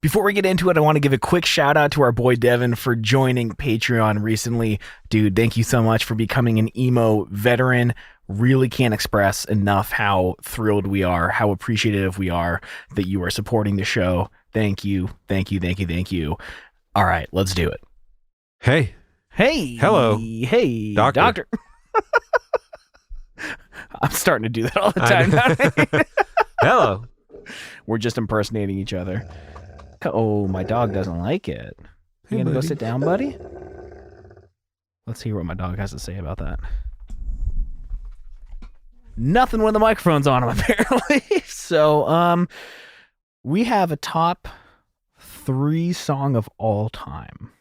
Before we get into it, I want to give a quick shout out to our boy Devin for joining Patreon recently. Dude, thank you so much for becoming an emo veteran. Really can't express enough how thrilled we are, how appreciative we are that you are supporting the show. Thank you. Thank you. Thank you. Thank you. All right, let's do it. Hey. Hey. Hello. Hey. Doctor. I'm starting to do that all the time. Hello. We're just impersonating each other. Oh, my dog doesn't like it. You gonna go sit down, buddy? Let's hear what my dog has to say about that. Nothing when the microphone's on him, apparently. So, we have a top 3 song of all time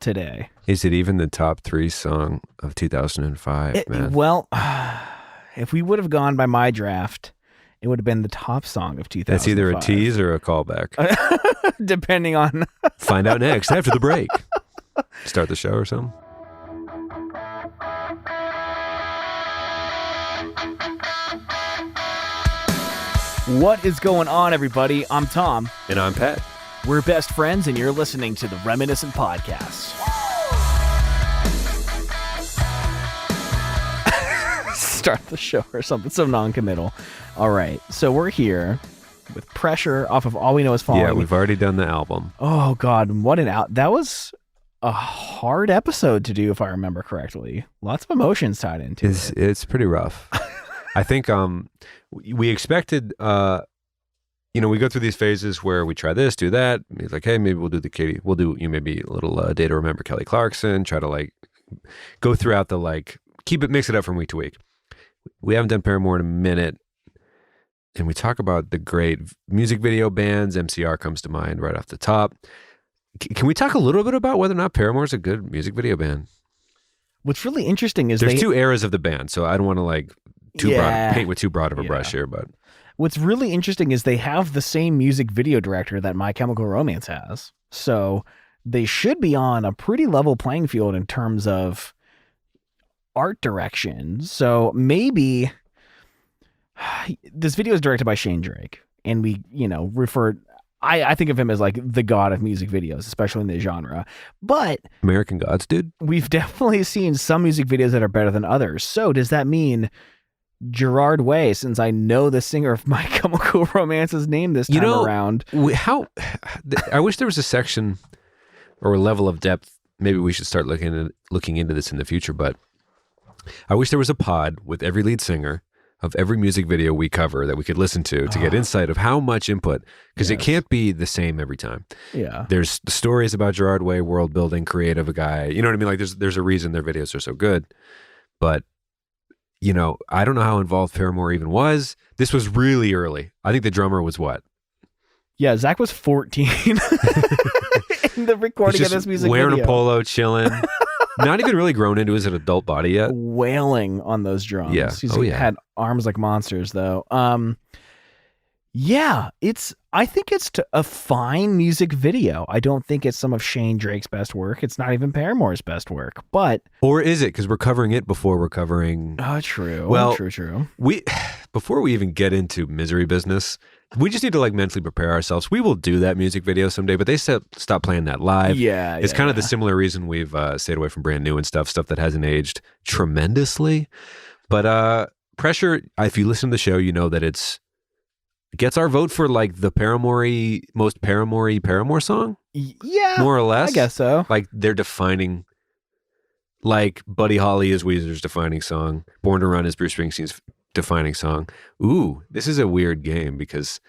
today. Is it even the top 3 song of 2005, man? Well, if we would have gone by my draft, it would have been the top song of 2005. That's either a tease or a callback. Depending on... Find out next after the break. Start the show or something. What is going on, everybody? I'm Tom. And I'm Pat. We're best friends, and you're listening to the Reminiscent Podcast. Start the show or something, so non-committal. All right, so we're here with Pressure off of All We Know Is Falling. Yeah, we've already done the album. Oh, God, what an out. That was a hard episode to do, if I remember correctly. Lots of emotions tied into it. It's pretty rough. I think we expected, we go through these phases where we try this, do that. It's like, hey, maybe we'll do maybe a little Day to Remember Kelly Clarkson, try to go throughout the mix it up from week to week. We haven't done Paramore in a minute, and we talk about the great music video bands. MCR comes to mind right off the top. Can we talk a little bit about whether or not Paramore is a good music video band? What's really interesting is there's 2 eras of the band, so I don't want to paint with too broad of a brush here, but what's really interesting is they have the same music video director that My Chemical Romance has. So they should be on a pretty level playing field in terms of art direction. So maybe this video is directed by Shane Drake, and we, I think of him as the god of music videos, especially in the genre. But American Gods, dude. We've definitely seen some music videos that are better than others. So does that mean Gerard Way, since I know the singer of My Chemical Romance's name this time around? I wish there was a section or a level of depth. Maybe we should start looking into this in the future, but I wish there was a pod with every lead singer of every music video we cover that we could listen to get insight of how much input, because it can't be the same every time. Yeah. There's the stories about Gerard Way, world building, creative, a guy, you know what I mean? There's a reason their videos are so good, but I don't know how involved Paramore even was. This was really early. I think the drummer was what? Yeah, Zach was 14 in the recording of this music wearing video. A polo, chilling. Not even really grown into his adult body yet. Wailing on those drums. Yeah. He's had arms like monsters, though. I think it's a fine music video. I don't think it's some of Shane Drake's best work. It's not even Paramore's best work, but... Or is it? Because we're covering it before we're covering... Oh, true. Well, true. Before we even get into misery business, we just need to mentally prepare ourselves. We will do that music video someday, but they stop playing that live. Yeah. It's kind of the similar reason we've stayed away from brand new and stuff that hasn't aged tremendously. But Pressure, if you listen to the show, you know that it gets our vote for the most Paramore song. Yeah, more or less. I guess so. They're defining, Buddy Holly is Weezer's defining song. Born to Run is Bruce Springsteen's defining song. Ooh, this is a weird game because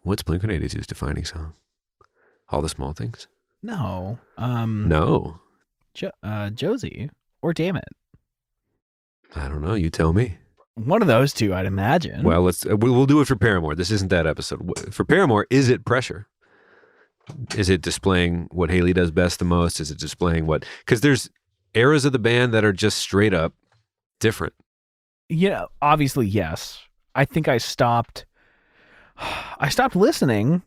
what's Blink-182's defining song? All the Small Things? No. No. Josie or Damn It. I don't know. You tell me. One of those two, I'd imagine. Well, we'll do it for Paramore. This isn't that episode. For Paramore, is it Pressure? Is it displaying what Haley does best the most? Is it displaying because there's eras of the band that are just straight up different. Obviously, yes. I think I stopped listening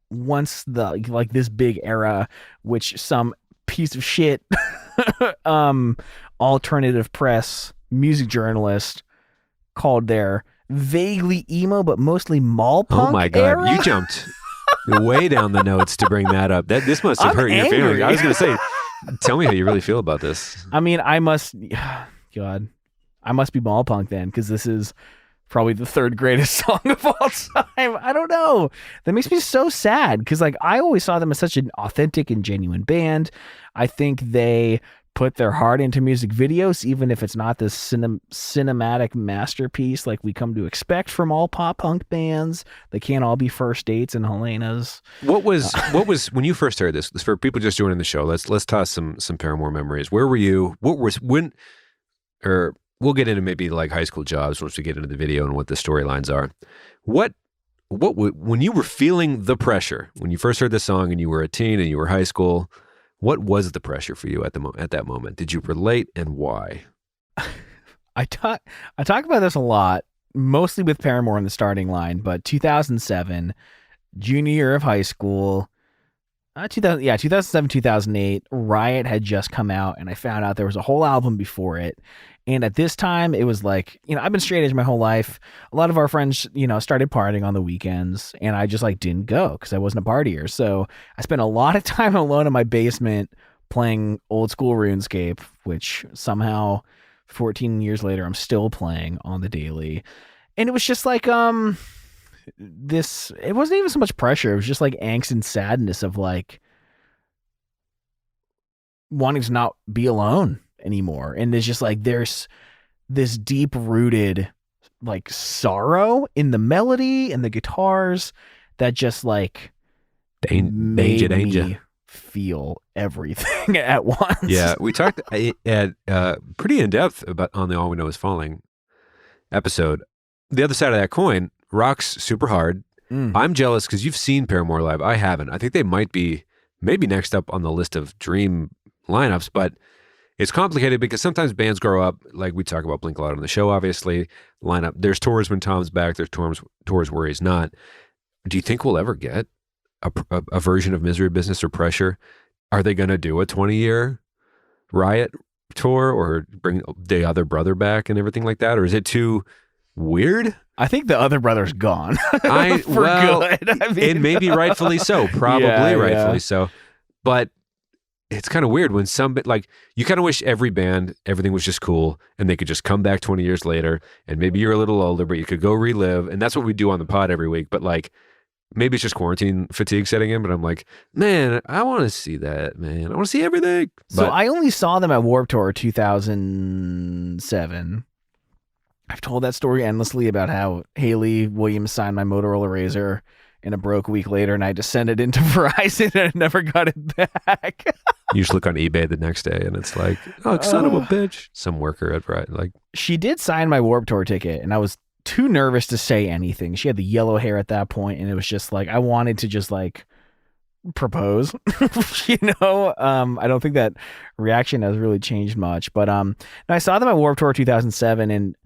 once this big era, which some piece of shit alternative press music journalist called their vaguely emo but mostly mall punk Oh my God, era? you jumped way down the notes to bring that up. This must have hurt your feelings. I was going to say, tell me how you really feel about this. I mean, I must be mall punk then, because this is probably the third greatest song of all time. I don't know. That makes me so sad, because like I always saw them as such an authentic and genuine band. I think they put their heart into music videos, even if it's not this cinematic masterpiece like we come to expect from all pop punk bands. They can't all be First Dates and Helena's. What was when you first heard this? For people just joining the show, let's toss some Paramore memories. Where were you? We'll get into maybe like high school jobs once we get into the video and what the storylines are. When you were feeling the pressure, when you first heard the song and you were a teen and you were high school, what was the pressure for you at that moment? Did you relate, and why? I talk about this a lot, mostly with Paramore in the starting line, but 2007, junior year of high school, 2007, 2008, Riot had just come out, and I found out there was a whole album before it. And at this time, it was like, I've been straight edge my whole life. A lot of our friends, started partying on the weekends, and I just like didn't go because I wasn't a partier. So I spent a lot of time alone in my basement playing old school RuneScape, which somehow 14 years later, I'm still playing on the daily. And it was just like, it wasn't even so much pressure. It was just like angst and sadness of like wanting to not be alone anymore. And there's just like, there's this deep rooted like sorrow in the melody and the guitars that just like made me feel everything at once. Yeah, we talked at pretty in depth about on the All We Know Is Falling episode. The other side of that coin, rock's super hard. I'm jealous because you've seen Paramore live. I haven't. I think they might be maybe next up on the list of dream lineups, but it's complicated because sometimes bands grow up, like we talk about Blink a lot on the show, obviously, lineup. There's tours when Tom's back. There's tours where he's not. Do you think we'll ever get a version of Misery Business or Pressure? Are they going to do a 20-year Riot tour or bring the other brother back and everything like that? Or is it too weird? I think the other brother's gone good. And maybe rightfully so. Probably rightfully so. But it's kind of weird when like you kind of wish every band, everything was just cool and they could just come back 20 years later and maybe you're a little older, but you could go relive. And that's what we do on the pod every week. But like, maybe it's just quarantine fatigue setting in, but I'm like, man, I want to see that, man. I want to see everything. So I only saw them at Warped Tour 2007. I've told that story endlessly about how Haley Williams signed my Motorola Razr and it broke a week later and I just sent it into Verizon and I never got it back. You just look on eBay the next day and it's like, oh, son of a bitch. Some worker at Verizon. Like, she did sign my Warped Tour ticket and I was too nervous to say anything. She had the yellow hair at that point and it was just like, I wanted to just like propose, I don't think that reaction has really changed much, but I saw them at Warped Tour 2007 and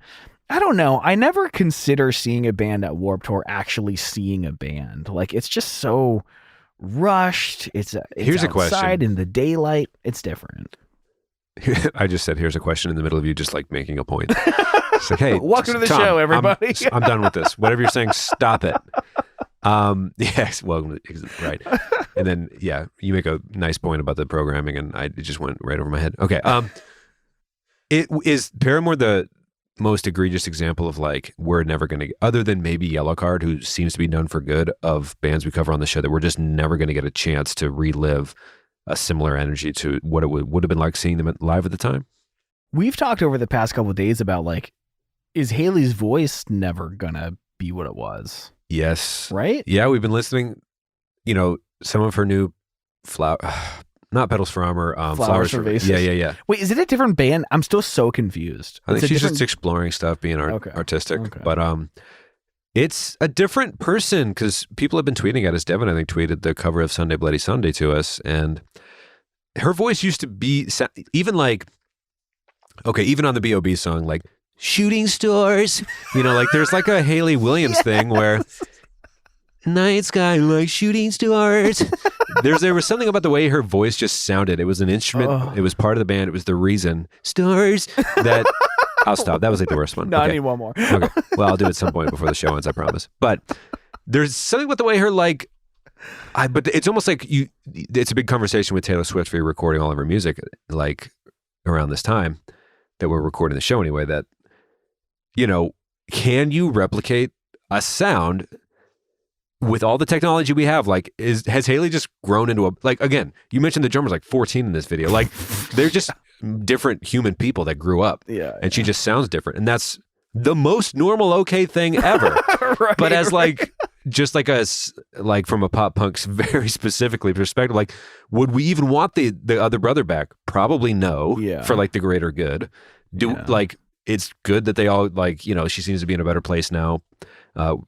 I don't know. I never consider seeing a band at Warped Tour actually seeing a band. Like it's just so rushed. It's here's outside a question. In the daylight. It's different. I just said, here's a question in the middle of you just like making a point. It's like, hey, welcome to the Tom, show, everybody. I'm done with this. Whatever you're saying, stop it. Yes, welcome to, right. And then, yeah, you make a nice point about the programming and it just went right over my head. Okay. It is Paramore the most egregious example of like, we're never going to, other than maybe Yellowcard, who seems to be known for good, of bands we cover on the show that we're just never going to get a chance to relive a similar energy to what it would have been like seeing them live at the time? We've talked over the past couple of days about like, is Haley's voice never gonna be what it was? Yes. Right? Yeah, we've been listening, some of her new not Petals for Armor, Flowers for Vases. Yeah. Wait, is it a different band? I'm still so confused. I think she's just exploring stuff, being artistic. Okay. But it's a different person because people have been tweeting at us. Devin, I think, tweeted the cover of Sunday Bloody Sunday to us. And her voice used to be even like, even on the B.O.B. song, like shooting stars, like there's like a Haley Williams thing where night sky like shooting stars. There was something about the way her voice just sounded. It was an instrument. It was part of the band. It was the reason. Stars. That I'll stop. That was like the worst one. No, I need one more. Okay. Well, I'll do it at some point before the show ends, I promise. But there's something about the way her like But it's almost like it's a big conversation with Taylor Swift for recording all of her music, like around this time that we're recording the show anyway, that, can you replicate a sound with all the technology we have? Like, has Haley just grown into again, you mentioned the drummer's like 14 in this video. Like, they're just different human people that grew up. Yeah. And she just sounds different. And that's the most normal, okay thing ever. Right, but as just like from a pop punk's very specifically perspective, like, would we even want the other brother back? Probably no. Yeah. For like the greater good. It's good that they all she seems to be in a better place now,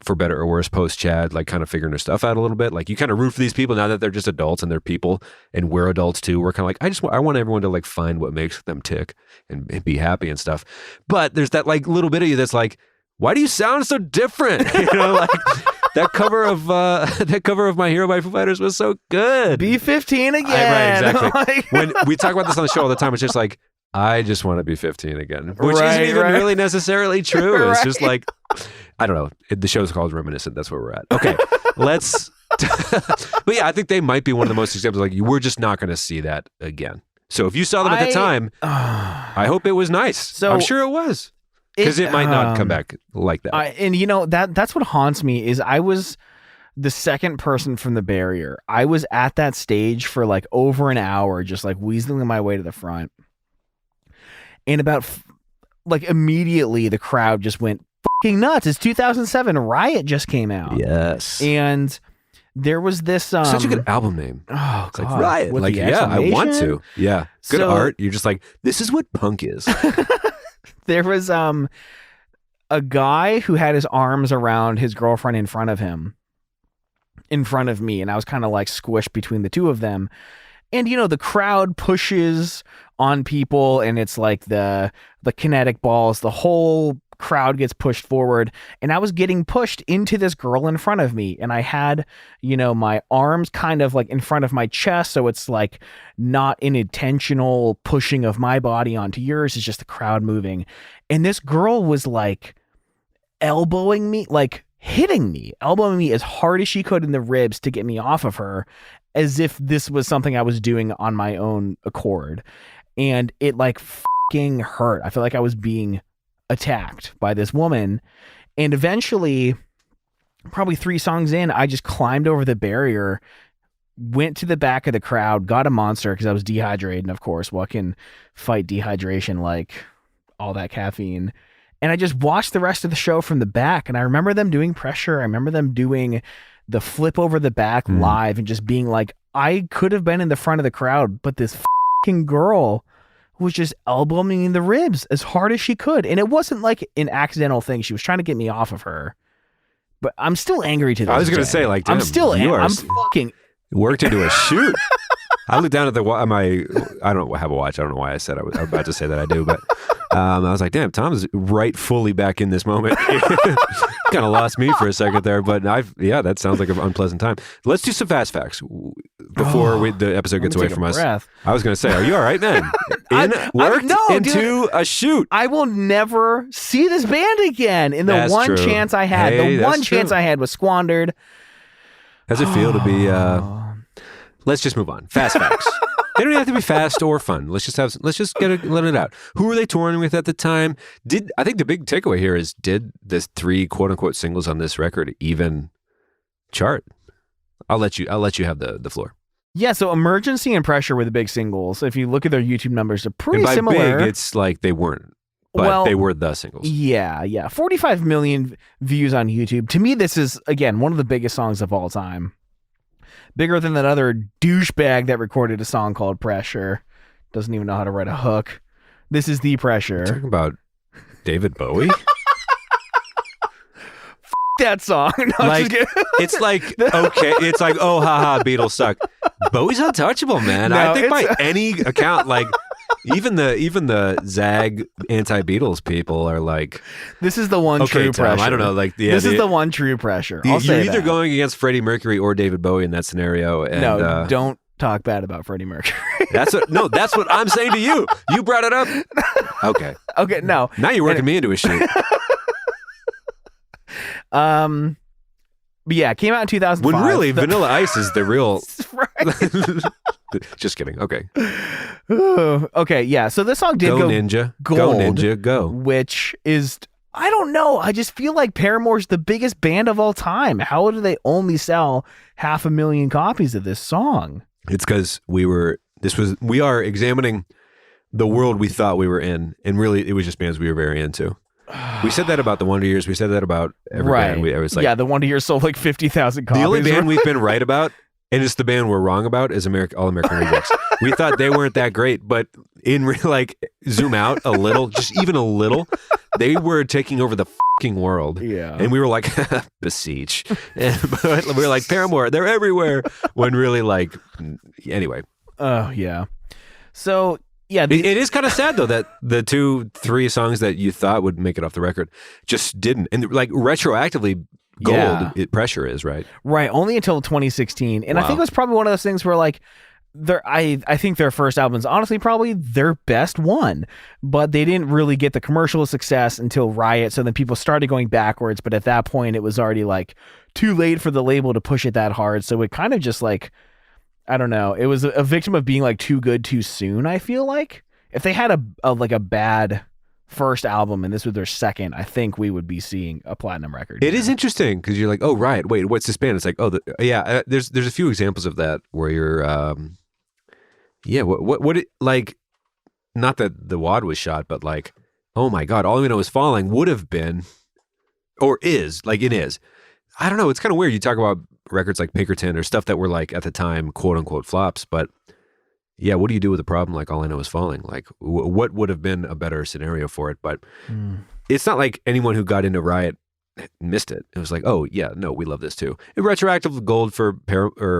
for better or worse, post Chad, like kind of figuring her stuff out a little bit. Like, you kind of root for these people now that they're just adults and they're people and we're adults too. We're kind of like, I want everyone to like find what makes them tick and be happy and stuff. But there's that like little bit of you that's like, why do you sound so different? Like that cover of My Hero by Foo Fighters was so good. Be 15 again. Right, exactly. When we talk about this on the show all the time, it's just like, I just want to be 15 again, which isn't even really necessarily true. It's just like, I don't know. The show's called Reminiscent. That's where we're at. Okay, let's. But yeah, I think they might be one of the most examples. Like, we're just not going to see that again. So if you saw them at the time, I hope it was nice. So I'm sure it was, because it might not come back like that. And that's what haunts me is I was the second person from the barrier. I was at that stage for like over an hour, just like weaseling my way to the front. And about immediately the crowd just went fucking nuts. It's 2007. Riot just came out. Yes. And there was this such a good album name. Oh, it's like Riot. Like, yeah, I want to. Yeah. Good art. You're just like, this is what punk is. There was a guy who had his arms around his girlfriend in front of me, and I was kind of like squished between the two of them. And, the crowd pushes on people, and it's like the kinetic balls, the whole crowd gets pushed forward, and I was getting pushed into this girl in front of me, and I had, my arms kind of like in front of my chest, so it's like not an intentional pushing of my body onto yours, it's just the crowd moving. And this girl was like elbowing me, like elbowing me as hard as she could in the ribs to get me off of her, as if this was something I was doing on my own accord. And it like fucking hurt. I feel like I was being attacked by this woman. And eventually, probably 3 songs in, I just climbed over the barrier, went to the back of the crowd, got a Monster because I was dehydrated. And of course, what can fight dehydration like all that caffeine? And I just watched the rest of the show from the back. And I remember them doing Pressure. I remember them doing the flip over the back live and just being like, I could have been in the front of the crowd, but this fucking girl was just elbowing me in the ribs as hard as she could. And it wasn't like an accidental thing. She was trying to get me off of her. But I'm still angry to this I was going to day. say, like, damn, I'm still angry. I'm fucking worked into a shoot. I looked down at I don't have a watch. I don't know why I said I was about to say that I do, but I was like, damn, Tom's rightfully back in this moment. Kind of lost me for a second there, but that sounds like an unpleasant time. Let's do some fast facts before the episode gets away from us. I was going to say, are you all right, man? Into a shoot. I will never see this band again. And the one chance I had, chance I had was squandered. How's it feel to be? Let's just move on. Fast facts. They don't have to be fast or fun. Let's just let it out. Who were they touring with at the time? I think the big takeaway here is, did the 3 quote unquote singles on this record even chart? I'll let you have the floor. Yeah, so Emergency and Pressure were the big singles. If you look at their YouTube numbers, they're pretty similar. Big, it's like they weren't, but they were the singles. Yeah. 45 million views on YouTube. To me, this is, again, one of the biggest songs of all time. Bigger than that other douchebag that recorded a song called Pressure. Doesn't even know how to write a hook. This is the Pressure. You're talking about David Bowie? That song. No, like, it's like, okay, it's like, oh, haha, Beatles suck. Bowie's untouchable, man. No, I think by any account, like, even the Zag anti-Beatles people are like, this is the one true Tom, Pressure. I don't know, like, this is the one true Pressure. You're either going against Freddie Mercury or David Bowie in that scenario. And, no, don't talk bad about Freddie Mercury. That's what I'm saying to you. You brought it up. Okay, no. Now you're working me into a shoot. But yeah, it came out in 2005. When really, Vanilla Ice is the real... Right. Just kidding. Okay. Okay, yeah. So this song did Go go Ninja. gold, Go Ninja, go. which is, I don't know. I just feel like Paramore's the biggest band of all time. How do they only sell 500,000 copies of this song? It's because we are examining the world we thought we were in, and really it was just bands we were very into. We said that about the Wonder Years. We said that about every band. I was like, yeah, the Wonder Years sold like 50,000 copies. The only band we've been right about, and it's the band we're wrong about, is All American Rejects. We thought they weren't that great, but in real, like, zoom out a little, just even a little, they were taking over the fucking world. Yeah. And we were like, beseech. But we were like, Paramore, they're everywhere. When really, like, anyway. Oh, yeah. So, yeah. It is kind of sad, though, that the 2-3 songs that you thought would make it off the record just didn't. And, like, retroactively, gold, Pressure is, right? Right. Only until 2016. And I think it was probably one of those things where, like, I think their first album is honestly probably their best one, but they didn't really get the commercial success until Riot. So then people started going backwards. But at that point, it was already, like, too late for the label to push it that hard. So it kind of just, like, I don't know. It was a victim of being, like, too good too soon, I feel like. If they had a bad first album and this was their second, I think we would be seeing a platinum record. It is interesting because you're like, oh, Riot, wait, what's this band? It's like, oh, there's a few examples of that where you're, what it, like, not that the wad was shot, but like, oh my God, All We Know Is Falling would have been, or is, like it is. I don't know. It's kind of weird. You talk about records like Pinkerton or stuff that were like at the time, quote unquote flops, but yeah, what do you do with a problem like All I Know Is Falling? Like, what would have been a better scenario for it? But it's not like anyone who got into Riot missed it. It was like, oh yeah, no, we love this too. And retroactive gold for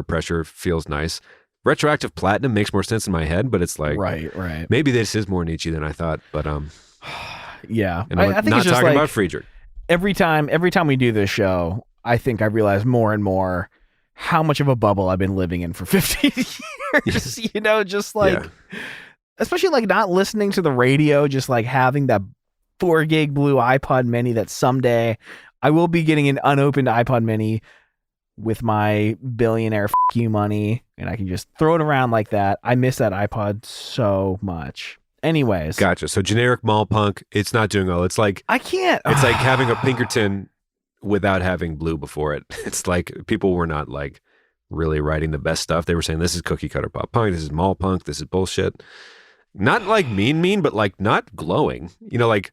Pressure feels nice. Retroactive platinum makes more sense in my head, but it's like, right. Maybe this is more niche than I thought, but yeah. And I think not it's just talking like, about Friedrich. Every time we do this show, I think I realize more and more how much of a bubble I've been living in for 15 years. You know, just like, especially like not listening to the radio, just like having that 4 gig blue iPod mini that someday I will be getting an unopened iPod mini with my billionaire you money, and I can just throw it around like that. I miss that iPod so much. Anyways. Gotcha. So generic mall punk, it's not doing well. It's like, I can't. It's like having a Pinkerton without having Blue before it. It's like people were not like really writing the best stuff. They were saying this is cookie cutter pop punk, this is mall punk, this is bullshit. Not like mean, but like not glowing. You know, like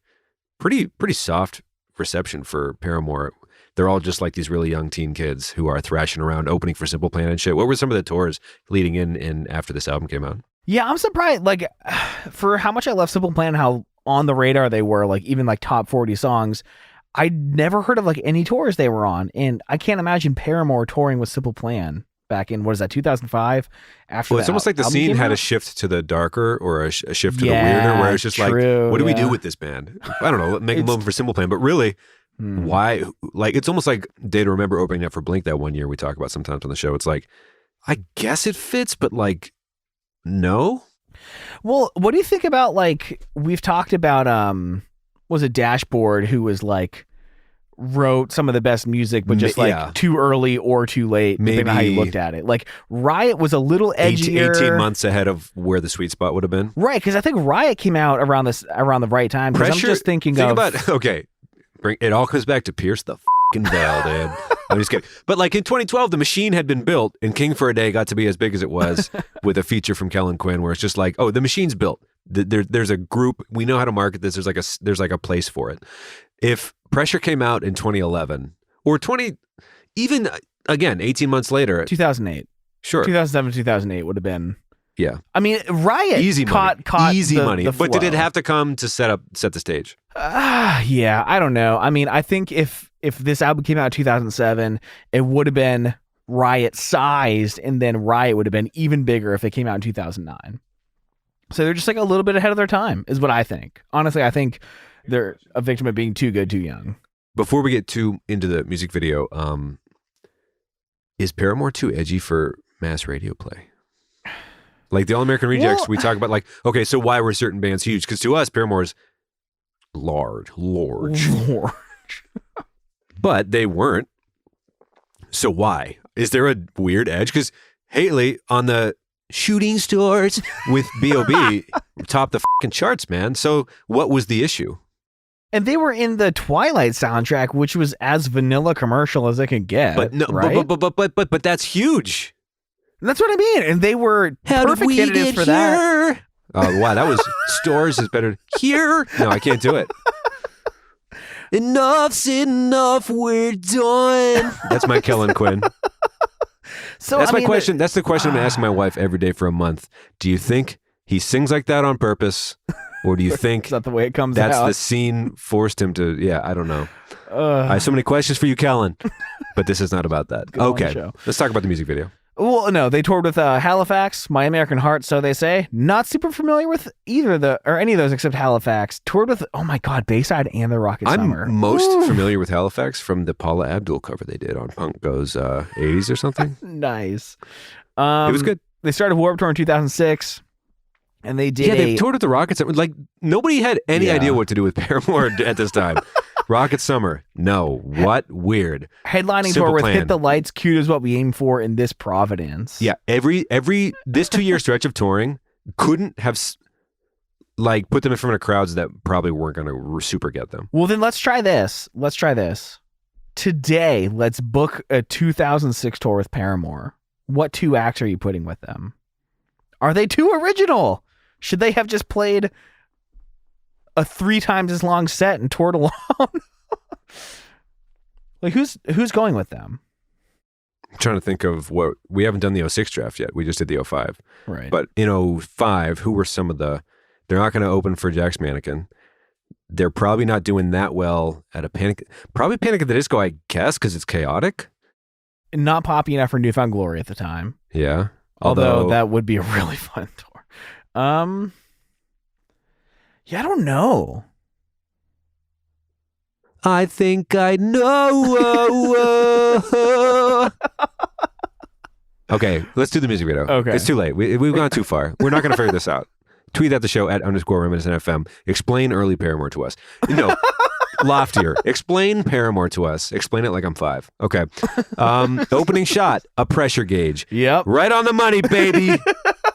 pretty soft reception for Paramore. They're all just like these really young teen kids who are thrashing around opening for Simple Plan and shit. What were some of the tours leading in after this album came out? Yeah, I'm surprised, like, for how much I love Simple Plan, how on the radar they were, like, even like top 40 songs. I never heard of like any tours they were on, and I can't imagine Paramore touring with Simple Plan back in, what is that, 2005? After it's almost like the scene had a shift to the darker or a shift to the weirder, where it's just like, what do we do with this band? I don't know, make a moment for Simple Plan, but really, why? Like, it's almost like Day to Remember opening up for Blink that one year we talk about sometimes on the show. It's like, I guess it fits, but like, no. Well, what do you think about, like, we've talked about was it Dashboard, who was like wrote some of the best music, but just like too early or too late, depending on how you looked at it. Like Riot was a little edgier, 18 months ahead of where the sweet spot would have been. Right, because I think Riot came out around the right time. Because I'm just thinking about, okay, it all comes back to Pierce the fucking veil, dude. I'm just kidding. But like in 2012, the Machine had been built, and King for a Day got to be as big as it was with a feature from Kellen Quinn, where it's just like, oh, the Machine's built. There's a group. We know how to market this. There's like a place for it. If Pressure came out in 2011 or 20, even again 18 months later, 2008, sure, 2007, 2008 would have been. Yeah, I mean, Riot easy caught easy the, money, the but did it have to come to set the stage? Yeah, I don't know. I mean, I think if this album came out in 2007, it would have been Riot sized, and then Riot would have been even bigger if it came out in 2009. So they're just like a little bit ahead of their time, is what I think. Honestly, I think they're a victim of being too good, too young. Before we get too into the music video, is Paramore too edgy for mass radio play? Like the All American Rejects, we talk about like, okay, so why were certain bands huge? Because to us, Paramore's large. But they weren't. So why? Is there a weird edge? Because Haley on the shooting stars with B.O.B. topped the fucking charts, man. So what was the issue? And they were in the Twilight soundtrack, which was as vanilla commercial as it could get. But no, right? but that's huge. That's what I mean. And they were perfect candidates for that. Oh, wow. That was stores is better here. No, I can't do it. Enough's enough. We're done. That's my Kellen Quinn. So that's my question. That's the question I'm asking my wife every day for a month. Do you think he sings like that on purpose? Or do you think is that the way it comes that's out? the scene forced him to? Yeah, I don't know. I have so many questions for you, Kellen. But this is not about that. Okay. Let's talk about the music video. Well, no, they toured with Halifax, My American Heart, so they say. Not super familiar with any of those except Halifax. Toured with, oh my God, Bayside and the Rocket Summer. I'm most familiar with Halifax from the Paula Abdul cover they did on Punk Goes 80s or something. Nice. It was good. They started Warped Tour in 2006. And they did. Yeah, they toured with the Rocket Summer. Like, nobody had any idea what to do with Paramore at this time. Rocket Summer. No. What? Weird. Headlining tour with Hit the Lights, Cute is What We Aim For in This Providence. Yeah, this 2-year stretch of touring couldn't have put them in front of crowds that probably weren't going to super get them. Well, then let's try this. Today, let's book a 2006 tour with Paramore. What 2 acts are you putting with them? Are they too original? Should they have just played a 3 times as long set and toured alone? Like, who's going with them? I'm trying to think of what we haven't done the 06 draft yet. We just did the 05. Right. But in 05, who were some of they're not going to open for Jack's Mannequin. They're probably not doing that well at a Panic at the Disco, I guess, because it's chaotic. Not poppy enough for Newfound Glory at the time. Yeah. Although that would be a really fun tour. Yeah, I don't know. I think I know. Okay, let's do the music video. Okay. It's too late. We've gone too far. We're not going to figure this out. Tweet at the show at _reminiscent_FM. Explain early Paramore to us. No, loftier. Explain Paramore to us. Explain it like I'm 5. Okay. Opening shot, a pressure gauge. Yep. Right on the money, baby.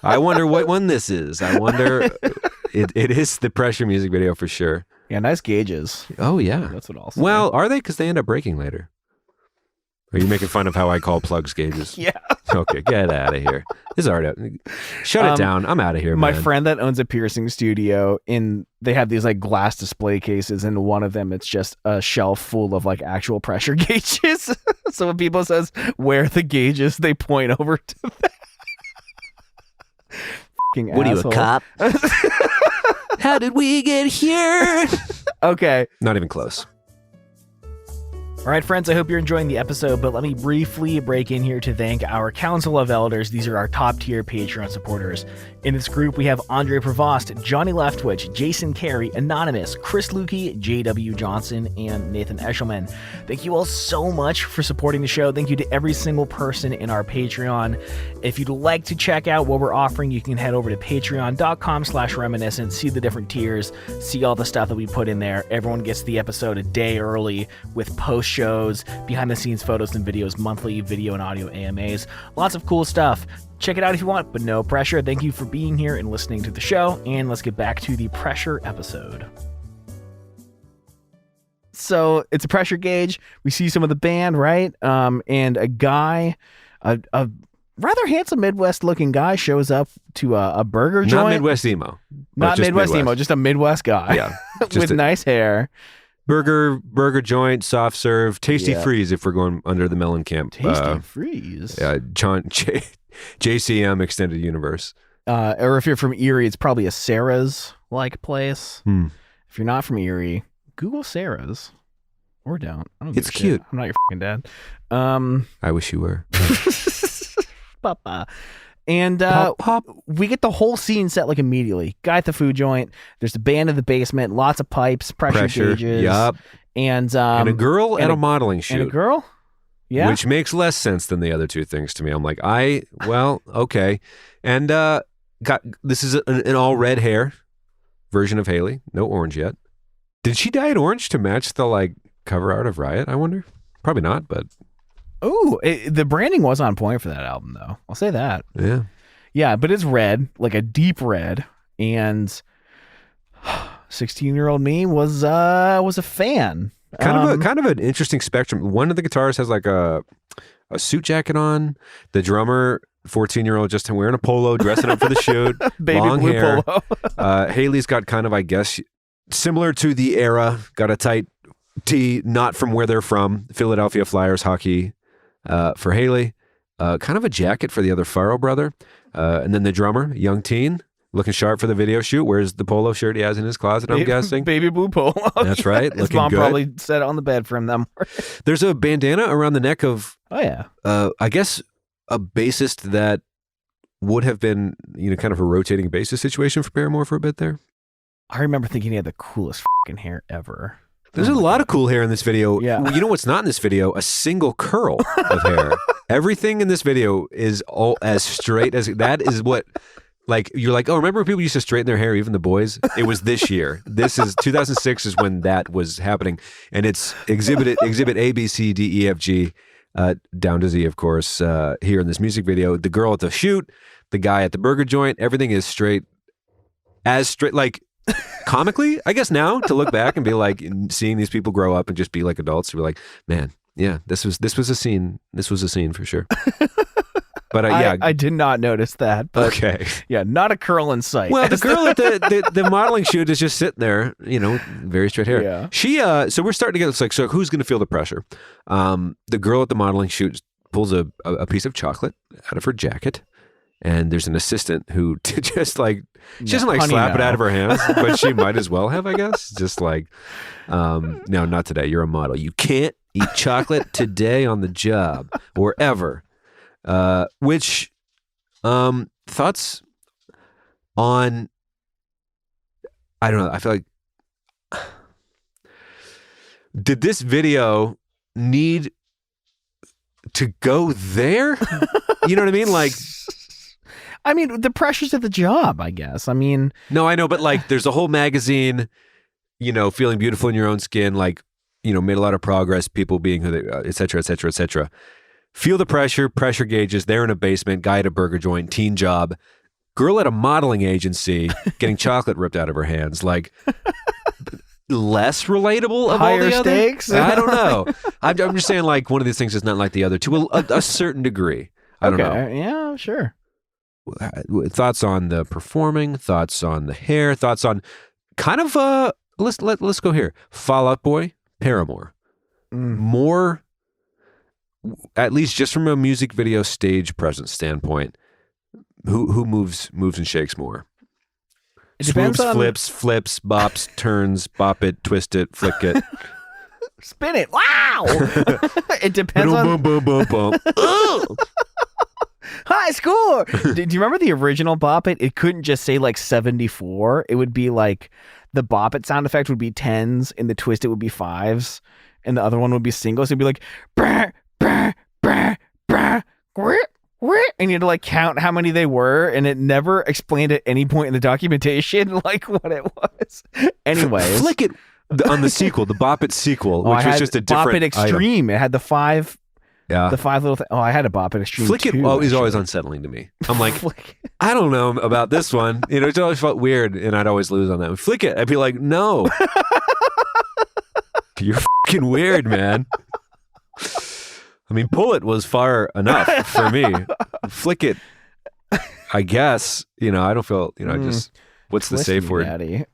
I wonder what one this is. I wonder. It is the Pressure music video for sure. Yeah, nice gauges. Oh, yeah. That's what I'll say. Well, are they? Because they end up breaking later. Are you making fun of how I call plugs gauges? Yeah. Okay, get out of here. This is art. Shut it down. I'm out of here, my man. friend that owns a piercing studio, they have these like glass display cases, and one of them it's just a shelf full of like actual pressure gauges. So when people says where are the gauges, they point over to them. Fucking what asshole. are you, a cop? How did we get here? Okay. Not even close. All right, friends, I hope you're enjoying the episode, but let me briefly break in here to thank our Council of Elders. These are our top-tier Patreon supporters. In this group, we have Andre Prevost, Johnny Leftwich, Jason Carey, Anonymous, Chris Lukey, J.W. Johnson, and Nathan Eshelman. Thank you all so much for supporting the show. Thank you to every single person in our Patreon. If you'd like to check out what we're offering, you can head over to patreon.com/reminiscent, see the different tiers, see all the stuff that we put in there. Everyone gets the episode a day early with post shows, behind the scenes photos and videos, monthly video and audio AMAs, lots of cool stuff. Check it out if you want, but no pressure. Thank you for being here and listening to the show, and let's get back to the Pressure episode. So it's a pressure gauge. We see some of the band, right? And a guy, a rather handsome Midwest looking guy shows up to a burger joint. Not Midwest emo. Not Midwest emo, just a Midwest guy. Yeah. With nice hair. Burger joint, soft serve, tasty freeze if we're going under the Melon Camp. Tasty freeze. JCM Extended Universe. Or if you're from Erie, it's probably a Sarah's like place. If you're not from Erie, Google Sarah's. Or don't. I don't give it's a cute. Shit. I'm not your fucking dad. I wish you were. Papa. And Pop. we get the whole scene set like immediately. Guy at the food joint. There's the band in the basement. Lots of pipes, pressure gauges. Yup. And a girl at a modeling shoot. And a girl? Yeah. Which makes less sense than the other two things to me. I'm like, okay. And this is an all red hair version of Haley. No orange yet. Did she dye it orange to match the like cover art of Riot, I wonder? Probably not, but Oh, the branding was on point for that album, though. I'll say that. Yeah. Yeah, but it's red, like a deep red, and 16-year-old me was a fan. Kind of an interesting spectrum. One of the guitarists has like a suit jacket on. The drummer, 14-year-old, just wearing a polo, dressing up for the shoot. Baby long blue hair. polo. Haley's got kind of, I guess, similar to the era, got a tight tee, not from where they're from. Philadelphia Flyers hockey for Haley. Kind of a jacket for the other Farrell brother. And then the drummer, young teen, looking sharp for the video shoot. Wears the polo shirt he has in his closet, I'm guessing. Baby blue polo. That's right. His looking mom good. probably set it on the bed for him that morning. There's a bandana around the neck of, Oh, yeah. I guess, a bassist that would have been, kind of a rotating bassist situation for Paramore for a bit there. I remember thinking he had the coolest fucking hair ever. There's a lot of cool hair in this video. Yeah. You know what's not in this video? A single curl of hair. Everything in this video is all as straight as that is what, like, you're like, oh, remember when people used to straighten their hair, even the boys? It was this year. This is 2006 is when that was happening. And it's exhibit A, B, C, D, E, F, G, down to Z, of course, here in this music video. The girl at the shoot, the guy at the burger joint, everything is straight, like, comically, I guess now to look back and be like, seeing these people grow up and just be like adults, to be like, man, yeah, this was a scene. This was a scene for sure. But I did not notice that. But okay, yeah, not a curl in sight. well, the girl at the modeling shoot is just sitting there, very straight hair. Yeah. She so we're starting to get, it's like, so who's going to feel the pressure? The girl at the modeling shoot pulls a piece of chocolate out of her jacket. And there's an assistant who just like, she doesn't like slap it out of her hands, but she might as well have, I guess. Just like, no, not today. You're a model. You can't eat chocolate today on the job or ever. Which, thoughts on, I don't know. I feel like, did this video need to go there? You know what I mean? Like, I mean, the pressures of the job, I guess. I mean, no, I know, but like, there's a whole magazine, feeling beautiful in your own skin, like, made a lot of progress, people being who they, et cetera, et cetera, et cetera. Feel the pressure gauges. They're in a basement, guy at a burger joint, teen job, girl at a modeling agency, getting chocolate ripped out of her hands. Like, less relatable of higher all the stakes. Other? I don't know. I'm just saying, like, one of these things is not like the other to a certain degree. I don't know. Yeah, sure. Thoughts on the performing, thoughts on the hair, thoughts on kind of let's go here. Fall Out Boy, Paramore. More, at least just from a music video stage presence standpoint, who moves and shakes more? It depends Swoops, on flips, bops, turns, bop it, twist it, flick it. Spin it. Wow. It depends on boom. high score. Do you remember the original Bop It? It couldn't just say like 74. It would be like the Bop It sound effect would be 10s and the twist it would be 5s and the other one would be singles. It'd be like brr, brr, brr, brr, grr, grr, and you had to like count how many they were, and it never explained at any point in the documentation like what it was. Anyways, flick it on the sequel, the Bop It sequel, which was just a different Bop It Extreme. item. It had the 5. Yeah. The 5 little I had a Bop It Extreme. Flick It too, is actually. always unsettling to me. I'm like, I don't know about this one. It always felt weird, and I'd always lose on that one. Flick It. I'd be like, no. You're fucking weird, man. I mean, Pull It was far enough for me. Flick It, I guess, I don't feel, I just, what's the safe word? Daddy.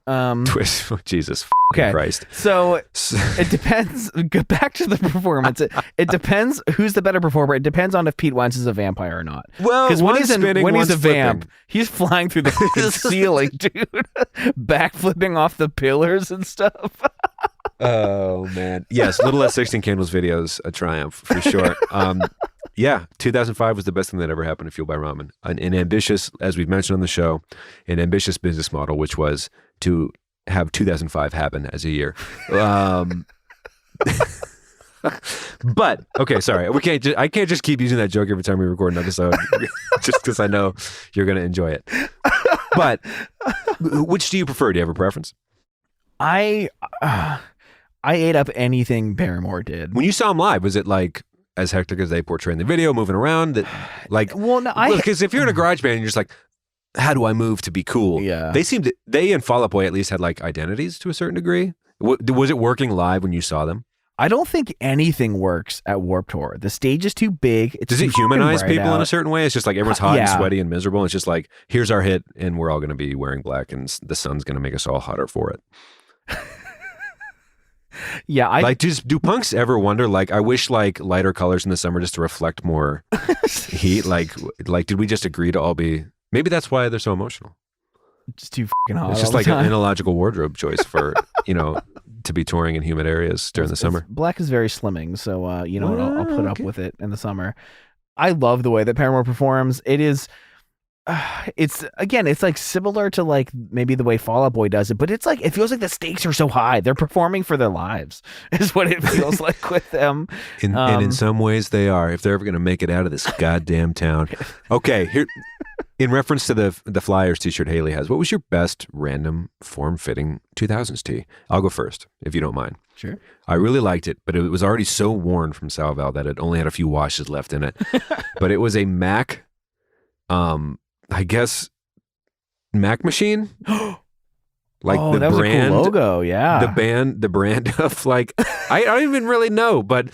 Twist. Oh, Jesus Okay. Christ. So it depends. Go back to the performance. It depends who's the better performer. It depends on if Pete Wentz is a vampire or not. Well, because when he's a flipping. vamp, he's flying through the fucking ceiling, dude, backflipping off the pillars and stuff. Oh man, yes, Little Less 16 Candles videos, a triumph for sure. Yeah, 2005 was the best thing that ever happened to Fueled by Ramen. An ambitious, as we've mentioned on the show, an ambitious business model, which was to have 2005 happen as a year. But okay, sorry, I can't just keep using that joke every time we record an episode, just because I know you're going to enjoy it. But which do you prefer? Do you have a preference? I ate up anything Paramore did. When you saw him live, was it like as hectic as they portray in the video, moving around. That like, well, no, because if you're in a garage band, you're just like, how do I move to be cool? Yeah. They and Fall Out Boy at least had like identities to a certain degree. Was it working live when you saw them? I don't think anything works at Warped Tour. The stage is too big. Does it humanize people in a certain way? It's just like everyone's hot and sweaty and miserable. It's just like, here's our hit and we're all going to be wearing black and the sun's going to make us all hotter for it. Yeah. Like, do punks ever wonder, like, I wish like lighter colors in the summer just to reflect more heat? Like, did we just agree to all be, maybe that's why they're so emotional. Just too fucking hot. It's just like an illogical wardrobe choice for, to be touring in humid areas during the summer. Black is very slimming, so I'll put up with it in the summer. I love the way that Paramore performs. It is, it's like similar to like maybe the way Fall Out Boy does it, but it's like it feels like the stakes are so high. They're performing for their lives, is what it feels like with them. And in some ways they are, if they're ever going to make it out of this goddamn town. Okay, here. In reference to the Flyers t-shirt Haley has, what was your best random form-fitting 2000s tee? I'll go first, if you don't mind. Sure. I really liked it, but it was already so worn from Salval that it only had a few washes left in it. But it was a Mac, I guess, Mac machine. Like the that was brand, a cool logo, yeah. The brand of like, I don't even really know, but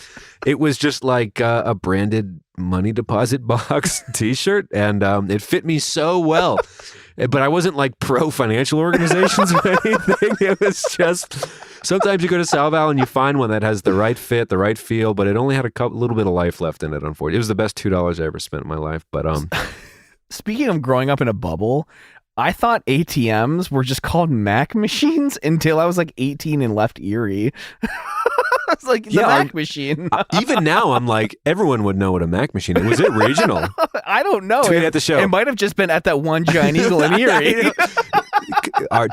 it was just like a branded money deposit box t-shirt, and it fit me so well. But I wasn't like pro financial organizations or anything. It was just, sometimes you go to Salval and you find one that has the right fit, the right feel, but it only had a little bit of life left in it, unfortunately. It was the best $2 I ever spent in my life, but Speaking of growing up in a bubble, I thought ATMs were just called Mac machines until I was like 18 and left Erie. It's like the Mac machine. Even now, I'm like, everyone would know what a Mac machine is. Was it regional? I don't know. Tweet at the show. It might have just been at that one Giant Eagle in Erie.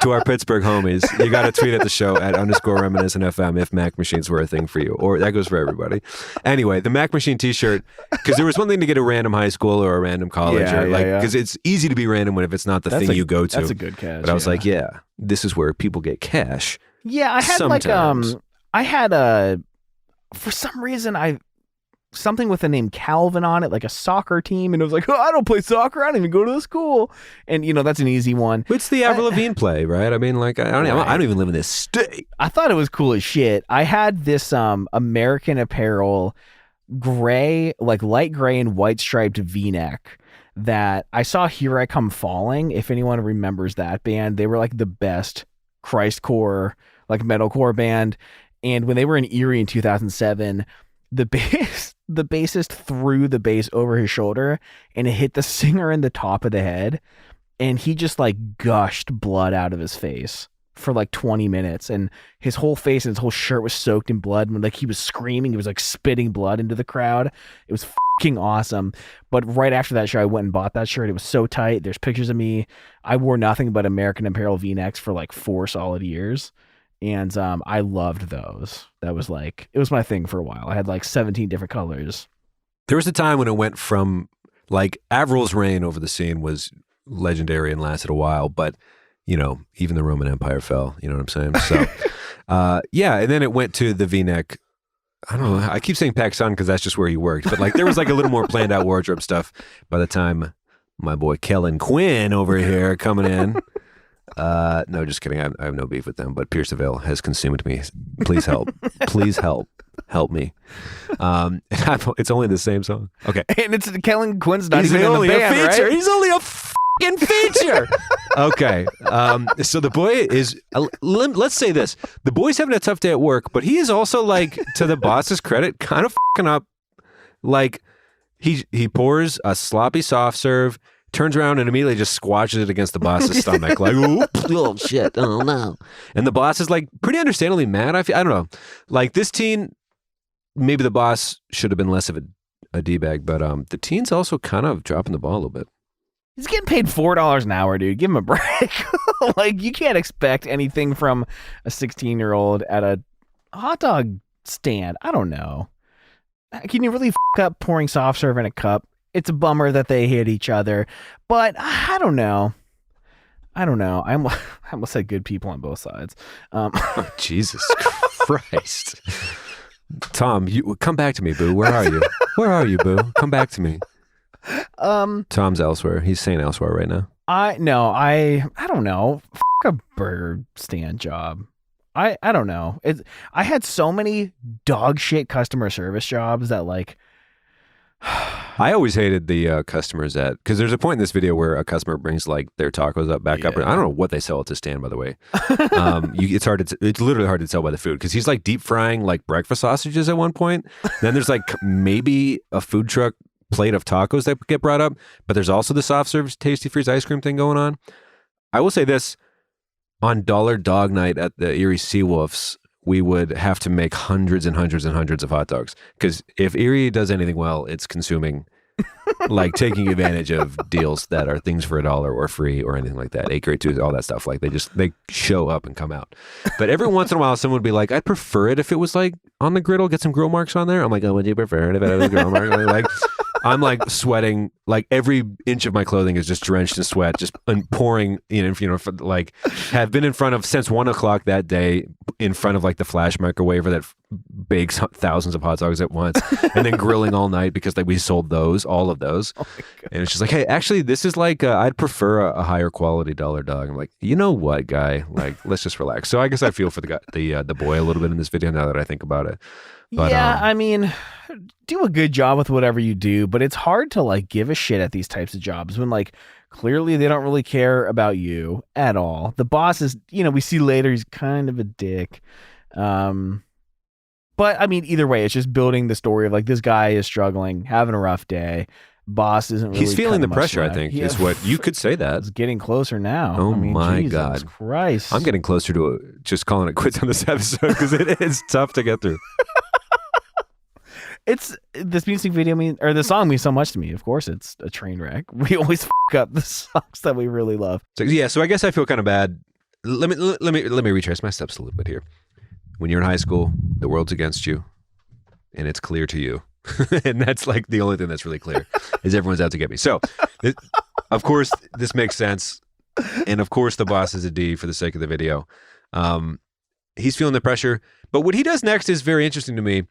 To our Pittsburgh homies, you got to tweet at the show at _reminiscent FM if Mac machines were a thing for you, or that goes for everybody. Anyway, the Mac machine t-shirt, because there was one thing to get a random high school or a random college, because it's easy to be random if it's not the thing you go to. That's a good catch. But I was like, this is where people get cash. Yeah, I had sometimes. for some reason something with the name Calvin on it, like a soccer team, and it was like, I don't play soccer, I don't even go to the school, and that's an easy one. It's the Avril Lavigne play, right? I mean, like, I don't even live in this state. I thought it was cool as shit. I had this American Apparel gray, like light gray and white striped V-neck that I saw Here I Come Falling. If anyone remembers that band, they were like the best Christcore, like metalcore band. And when they were in Erie in 2007, the bassist threw the bass over his shoulder and it hit the singer in the top of the head, and he just like gushed blood out of his face for like 20 minutes, and his whole face and his whole shirt was soaked in blood, and like he was screaming, he was like spitting blood into the crowd. It was fucking awesome. But right after that show, I went and bought that shirt. It was so tight. There's pictures of me. I wore nothing but American Apparel V-necks for like 4 solid years. And I loved those. That was like, it was my thing for a while. I had like 17 different colors. There was a time when it went from like Avril's reign over the scene was legendary and lasted a while, but even the Roman Empire fell, you know what I'm saying? So, and then it went to the V-neck. I don't know. I keep saying Pakistan because that's just where he worked, but like there was like a little more planned out wardrobe stuff by the time my boy Kellen Quinn over here coming in. No, just kidding. I have no beef with them, but Pierce the Veil has consumed me. Please help. Please help me. It's only the same song. Okay. And it's Kellen Quinn's not even in the band, right? He's only a fucking feature. Okay. So the boy is, let's say this. The boy's having a tough day at work, but he is also like, to the boss's credit, kind of fucking up. Like he pours a sloppy soft serve, turns around and immediately just squashes it against the boss's stomach. Like, oh shit, oh no. And the boss is like pretty understandably mad. I don't know. Like this teen, maybe the boss should have been less of a D-bag, but the teen's also kind of dropping the ball a little bit. He's getting paid $4 an hour, dude. Give him a break. Like, you can't expect anything from a 16-year-old at a hot dog stand. I don't know. Can you really up pouring soft serve in a cup? It's a bummer that they hit each other, but I don't know. I almost said good people on both sides. Oh, Jesus Christ. Tom, you come back to me, boo. Where are you? Where are you, boo? Come back to me. Tom's elsewhere. He's staying elsewhere right now. I don't know. A burger stand job. I don't know. I had so many dog shit customer service jobs that like. I always hated the customers because there's a point in this video where a customer brings like their tacos back up. And I don't know what they sell at the stand, by the way. It's literally hard to tell by the food because he's like deep frying like breakfast sausages at one point. Then there's like maybe a food truck plate of tacos that get brought up, but there's also the soft serve Tasty Freeze ice cream thing going on. I will say this, on Dollar Dog Night at the Erie Seawolves, we would have to make hundreds and hundreds and hundreds of hot dogs because if Erie does anything well, it's consuming, like taking advantage of deals that are things for $1 or free or anything like that. 8 grade 2, all that stuff. Like they show up and come out. But every once in a while, someone would be like, I'd prefer it if it was like on the griddle, get some grill marks on there. I'm like, oh, would you prefer it if it was grill marks? Like, I'm like sweating, like every inch of my clothing is just drenched in sweat, just pouring, like have been in front of since 1 o'clock that day in front of like the flash microwaver that bakes thousands of hot dogs at once and then grilling all night because like we sold all of those. Oh and it's just like, hey, actually this is like, I'd prefer a higher quality Dollar Dog. I'm like, you know what, guy, like, let's just relax. So I guess I feel for the guy, the boy a little bit in this video now that I think about it. But, yeah, I mean, do a good job with whatever you do, but it's hard to like give a shit at these types of jobs when like clearly they don't really care about you at all. The boss is, we see later he's kind of a dick. But I mean, either way, it's just building the story of like this guy is struggling, having a rough day. Boss isn't really. He's feeling the pressure, I think, is what you could say that. It's getting closer now. Oh, I mean, my Jesus God. Christ. I'm getting closer to just calling it quits on this episode because it is tough to get through. This music video or the song means so much to me. Of course, it's a train wreck. We always fuck up the songs that we really love. So I guess I feel kind of bad. Let me retrace my steps a little bit here. When you're in high school, the world's against you, and it's clear to you, and that's like the only thing that's really clear is everyone's out to get me. So, of course, this makes sense, and of course, the boss is a D for the sake of the video. He's feeling the pressure, but what he does next is very interesting to me.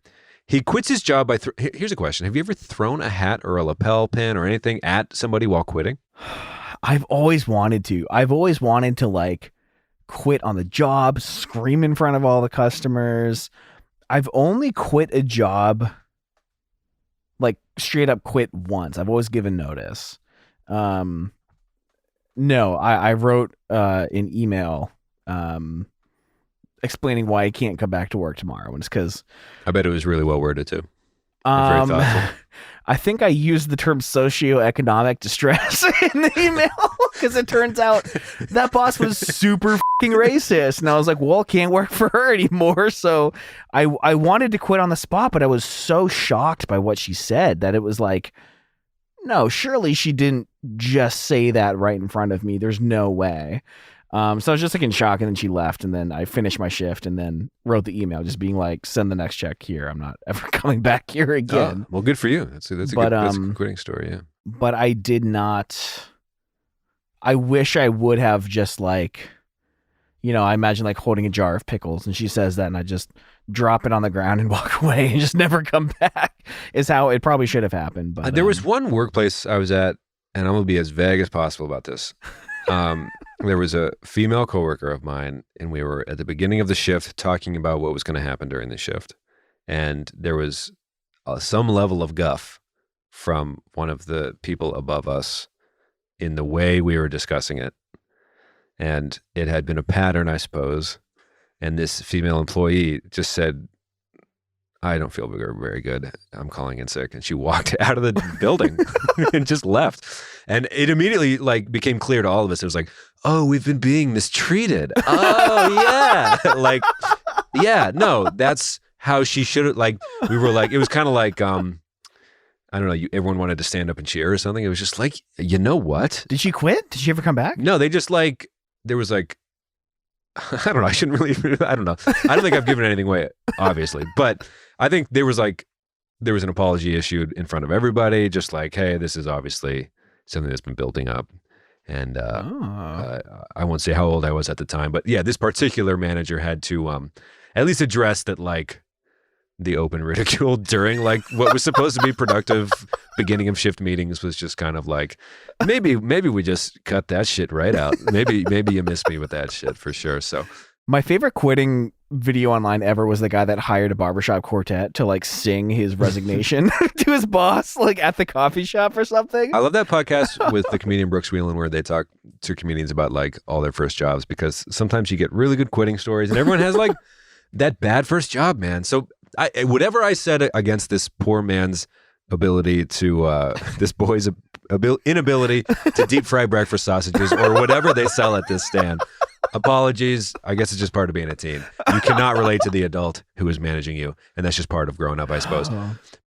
He quits his job by... Here's a question. Have you ever thrown a hat or a lapel pin or anything at somebody while quitting? I've always wanted to. I've always wanted to, like, quit on the job, scream in front of all the customers. I've only quit a job, like, straight up quit once. I've always given notice. No, I wrote an email explaining why I can't come back to work tomorrow. And it's because I bet it was really well worded too. Very thoughtful. I think I used the term socioeconomic distress in the email because it turns out that boss was super fucking racist. And I was like, well, can't work for her anymore. So I wanted to quit on the spot, but I was so shocked by what she said that it was like, no, surely she didn't just say that right in front of me. There's no way. So I was just like in shock, and then she left, and then I finished my shift and then wrote the email just being like, send the next check here. I'm not ever coming back here again. Oh, well, good for you. That's a good quitting story, yeah. But I did not, I wish I would have just like, I imagine like holding a jar of pickles, and she says that, and I just drop it on the ground and walk away and just never come back is how it probably should have happened. But there was one workplace I was at, and I'm going to be as vague as possible about this. There was a female coworker of mine, and we were at the beginning of the shift talking about what was going to happen during the shift. And there was some level of guff from one of the people above us in the way we were discussing it. And it had been a pattern, I suppose. And this female employee just said, I don't feel very good. I'm calling in sick. And she walked out of the building and just left. And it immediately like became clear to all of us. It was like, oh, we've been being mistreated. Oh, yeah. Like, yeah, no, that's how she should have, like, we were like, it was kind of like, I don't know, everyone wanted to stand up and cheer or something. It was just like, you know what? Did she quit? Did she ever come back? No, they just like, there was like, I don't know. I shouldn't really, I don't know. I don't think I've given anything away, obviously. But I think there was an apology issued in front of everybody, just like, hey, this is obviously something that's been building up. And I won't say how old I was at the time, but yeah, this particular manager had to at least address that, like, the open ridicule during like what was supposed to be productive beginning of shift meetings was just kind of like, maybe we just cut that shit right out. Maybe you missed me with that shit for sure. So my favorite quitting video online ever was the guy that hired a Barbershop Quartet to like sing his resignation to his boss, like at the coffee shop or something. I love that podcast with the comedian Brooks Wheelan where they talk to comedians about like all their first jobs, because sometimes you get really good quitting stories and everyone has like that bad first job, man. So whatever I said against this poor man's ability to, this boy's inability to deep fry breakfast sausages or whatever they sell at this stand, apologies. I guess it's just part of being a teen. You cannot relate to the adult who is managing you, and that's just part of growing up, I suppose.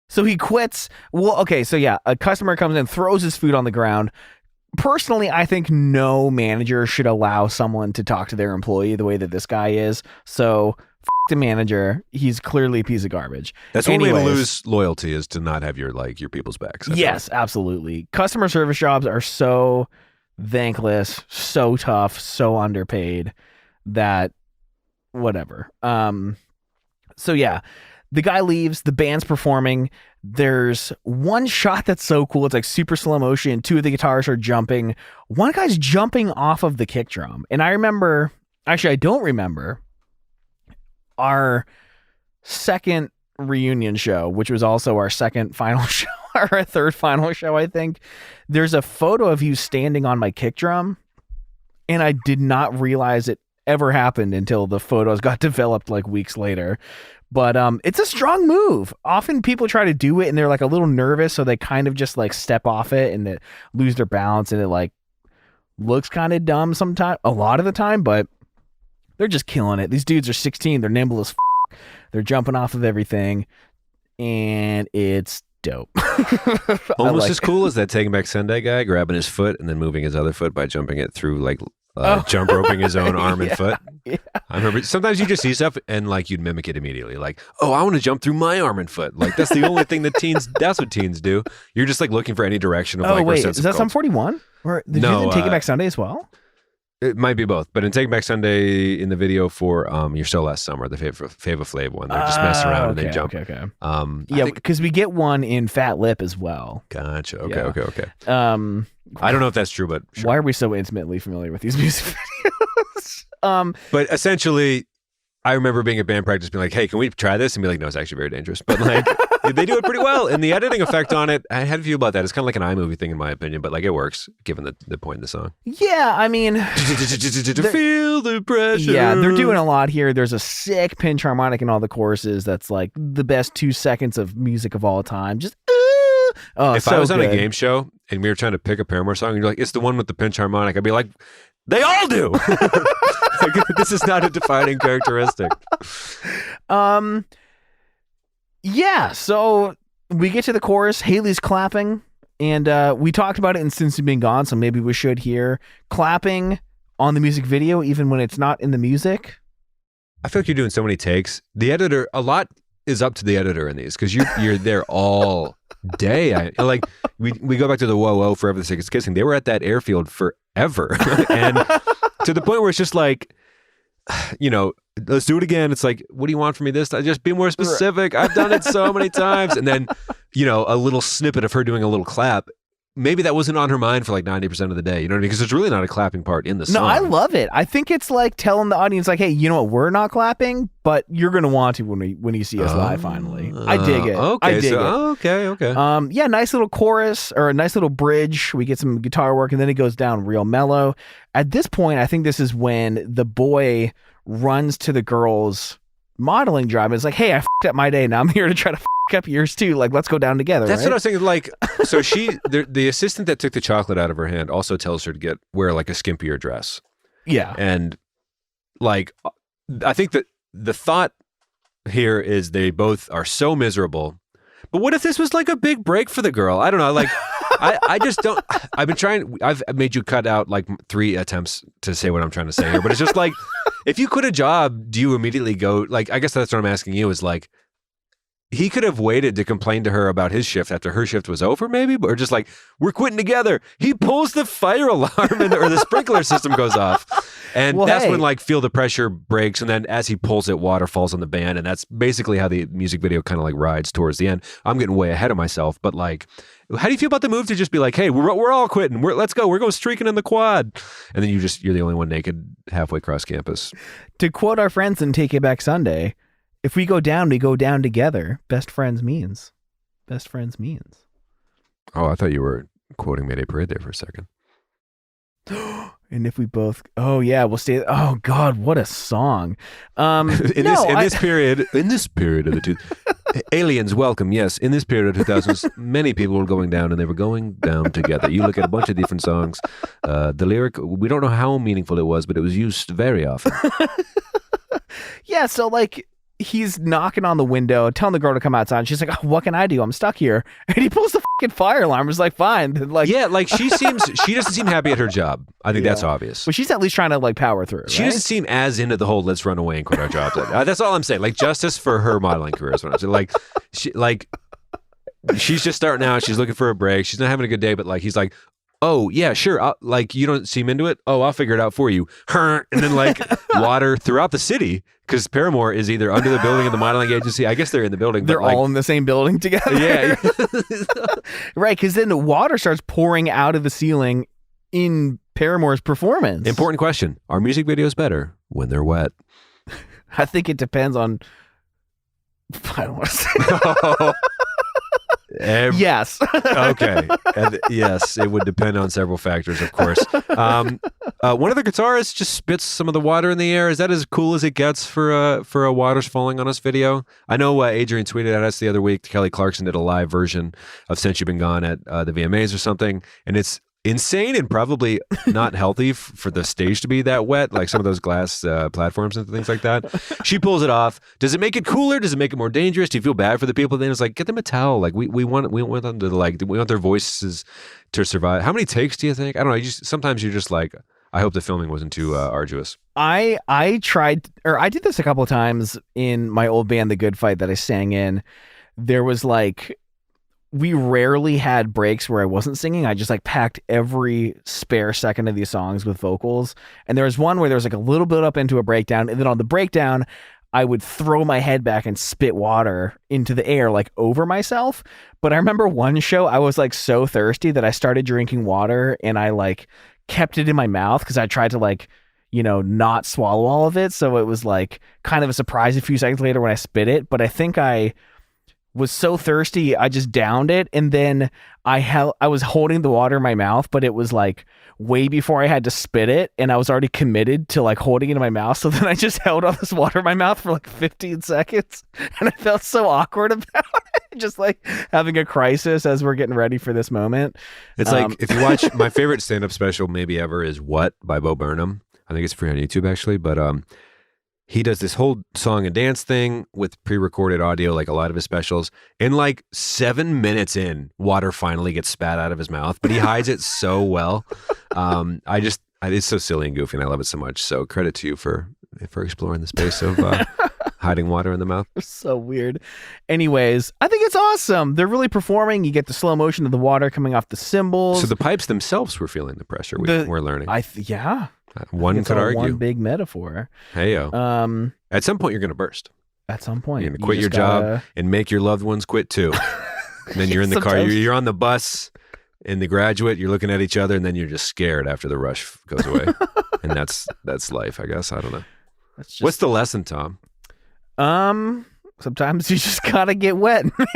So he quits. Well, okay, so yeah, a customer comes in, throws his food on the ground. Personally, I think no manager should allow someone to talk to their employee the way that this guy is. So the manager, he's clearly a piece of garbage. That's one way to lose loyalty, is to not have your people's backs. Yes, absolutely. Customer service jobs are so thankless, so tough, so underpaid that whatever. So yeah, the guy leaves, the band's performing. There's one shot that's so cool. It's like super slow motion. Two of the guitarists are jumping. One guy's jumping off of the kick drum. And I don't remember our second reunion show, which was also our second final show, or our third final show, I think. There's a photo of you standing on my kick drum, and I did not realize it ever happened until the photos got developed like weeks later. But it's a strong move. Often people try to do it and they're like a little nervous, so they kind of just like step off it and they lose their balance, and it like looks kind of dumb sometimes, a lot of the time, but they're just killing it. These dudes are 16. They're nimble as f***. They're jumping off of everything, and it's dope. Almost as cool as that Taking Back Sunday guy grabbing his foot and then moving his other foot by jumping it through, like jump roping his own arm and foot. Yeah. I remember sometimes you just see stuff and like you'd mimic it immediately. Like, oh, I want to jump through my arm and foot. Like that's the only thing that's what teens do. You're just like looking for any direction of wait, is that Sum 41? Or did you Take It Back Sunday as well? It might be both, but in Take Back Sunday, in the video for You're Still Last Summer, the Fava Flav one, they're just messing around and they jump. Okay. Yeah, because we get one in Fat Lip as well. Gotcha. Okay. I don't know if that's true, but sure. Why are we so intimately familiar with these music videos? But essentially, I remember being at band practice being like, hey, can we try this? And be like, no, it's actually very dangerous. But like, they do it pretty well. And the editing effect on it, I had a view about that. It's kind of like an iMovie thing in my opinion, but like it works given the point of the song. Yeah, I mean. Feel the pressure. Yeah, they're doing a lot here. There's a sick pinch harmonic in all the choruses that's like the best 2 seconds of music of all time. Just, if I was on a game show and we were trying to pick a Paramore song and you're like, it's the one with the pinch harmonic, I'd be like, they all do. Like, this is not a defining characteristic. Yeah, so we get to the chorus. Haley's clapping, and we talked about it in Since You've Been Gone, so maybe we should hear clapping on the music video, even when it's not in the music. I feel like you're doing so many takes. The editor, a lot is up to the editor in these, because you're there all day. We go back to the Whoa Whoa Forever the Sake is Kissing. They were at that airfield forever, and to the point where it's just like, you know, let's do it again. It's like, what do you want from me this time? Just be more specific. I've done it so many times. And then, you know, a little snippet of her doing a little clap. Maybe that wasn't on her mind for like 90% of the day. You know what I mean? Because there's really not a clapping part in the song. No, I love it. I think it's like telling the audience, like, hey, you know what? We're not clapping, but you're going to want to when you see us live finally. I dig it. Okay. I dig it. Okay. Yeah, nice little chorus or a nice little bridge. We get some guitar work and then it goes down real mellow. At this point, I think this is when the boy runs to the girl's modeling job and is like, hey, I f***ed up my day. Now I'm here to try to f*** up yours too. Like, let's go down together. That's right? what I was thinking. Like, so the assistant that took the chocolate out of her hand also tells her to wear like a skimpier dress. Yeah. And like, I think that the thought here is they both are so miserable. But what if this was like a big break for the girl? I don't know. Like, I just don't. I've made you cut out like 3 attempts to say what I'm trying to say here. But it's just like, if you quit a job, do you immediately go? Like, I guess that's what I'm asking you is like, he could have waited to complain to her about his shift after her shift was over, maybe, or just like, we're quitting together. He pulls the fire alarm or the sprinkler system goes off. And that's when like Feel the Pressure breaks. And then as he pulls it, water falls on the band. And that's basically how the music video kind of like rides towards the end. I'm getting way ahead of myself, but like, how do you feel about the move to just be like, hey, we're all quitting. Let's go. We're going streaking in the quad. And then you're the only one naked halfway across campus. To quote our friends in Take It Back Sunday, if we go down together. Best friends means. Oh, I thought you were quoting Mayday Parade there for a second. And if we both, oh yeah, we'll stay. Oh God, what a song! In this period of the two, aliens welcome. Yes, in this period of 2000s, many people were going down, and they were going down together. You look at a bunch of different songs. The lyric, we don't know how meaningful it was, but it was used very often. Yeah, so like, he's knocking on the window, telling the girl to come outside. And she's like, oh, what can I do? I'm stuck here. And he pulls the fucking fire alarm. It's like, fine. Like, yeah, like she doesn't seem happy at her job. I think that's obvious. Well, she's at least trying to like power through. She doesn't seem as into the whole let's run away and quit our jobs. That's all I'm saying. Like, justice for her modeling career is what I'm saying. She's just starting out. She's looking for a break. She's not having a good day, but like, he's like, oh yeah, sure. Like, you don't seem into it. Oh, I'll figure it out for you. And then like water throughout the city, because Paramore is either under the building of the modeling agency. I guess they're in the building. They're all in the same building together. Yeah. Right, because then the water starts pouring out of the ceiling in Paramore's performance. Important question. Are music videos better when they're wet? I think it depends on... I don't want to say yes. Okay. Yes, it would depend on several factors, of course. One of the guitarists just spits some of the water in the air. Is that as cool as it gets for a Water's Falling on Us video? I know Adrian tweeted at us the other week. Kelly Clarkson did a live version of Since You've Been Gone at the VMAs or something, and it's insane and probably not healthy for the stage to be that wet, like some of those glass platforms and things like that. She pulls it off. Does it make it cooler? Does it make it more dangerous? Do you feel bad for the people? Then it's like, get them a towel. Like we want them to we want their voices to survive. How many takes do you think? I don't know. Sometimes you're just like, I hope the filming wasn't too arduous. I did this a couple of times in my old band, The Good Fight, that I sang in. There was like, we rarely had breaks where I wasn't singing. I just like packed every spare second of these songs with vocals. And there was one where there was like a little bit up into a breakdown. And then on the breakdown, I would throw my head back and spit water into the air, like over myself. But I remember one show, I was like so thirsty that I started drinking water and I like kept it in my mouth because I tried to like, not swallow all of it. So it was like kind of a surprise a few seconds later when I spit it. But I think I was so thirsty, I just downed it, and then I was holding the water in my mouth, but it was like way before I had to spit it, and I was already committed to like holding it in my mouth. So then I just held all this water in my mouth for like 15 seconds, and I felt so awkward about it, just like having a crisis as we're getting ready for this moment. It's like, if you watch my favorite stand-up special maybe ever is What by Bo Burnham. I think it's free on YouTube actually, but he does this whole song and dance thing with pre-recorded audio, like a lot of his specials. And like 7 minutes in, water finally gets spat out of his mouth, but he hides it so well. It's so silly and goofy, and I love it so much. So credit to you for exploring the space of hiding water in the mouth. So weird. Anyways, I think it's awesome. They're really performing. You get the slow motion of the water coming off the cymbals. So the pipes themselves were feeling the pressure. We're learning. Yeah. One could argue. One big metaphor. Hey-o. At some point, you're going to burst. At some point. You're going to quit your job and make your loved ones quit too. And then you're in the car. You're on the bus in The Graduate. You're looking at each other, and then you're just scared after the rush goes away. And that's life, I guess. I don't know. What's the lesson, Tom? Sometimes you just got to get wet, man.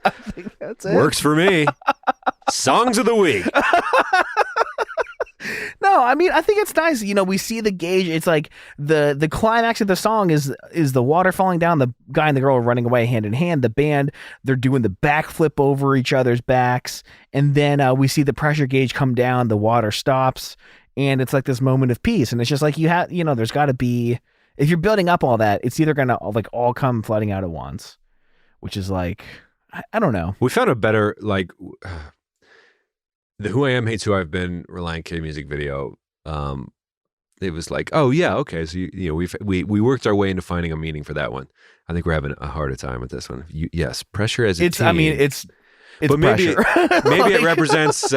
I think that's it. Works for me. Songs of the week. No, I mean, I think it's nice. We see the gauge. It's like the climax of the song is the water falling down, the guy and the girl are running away hand in hand. The band, they're doing the backflip over each other's backs. And then we see the pressure gauge come down, the water stops, and it's like this moment of peace. And it's just like there's got to be, if you're building up all that, it's either going to like all come flooding out at once, which is like, I don't know. We found a better, like, the Who I Am Hates Who I've Been Reliant K music video it was like, oh yeah, okay. So we worked our way into finding a meaning for that one. I think we're having a harder time with this one. Yes, pressure as a teen. I mean, it's but maybe pressure. maybe it represents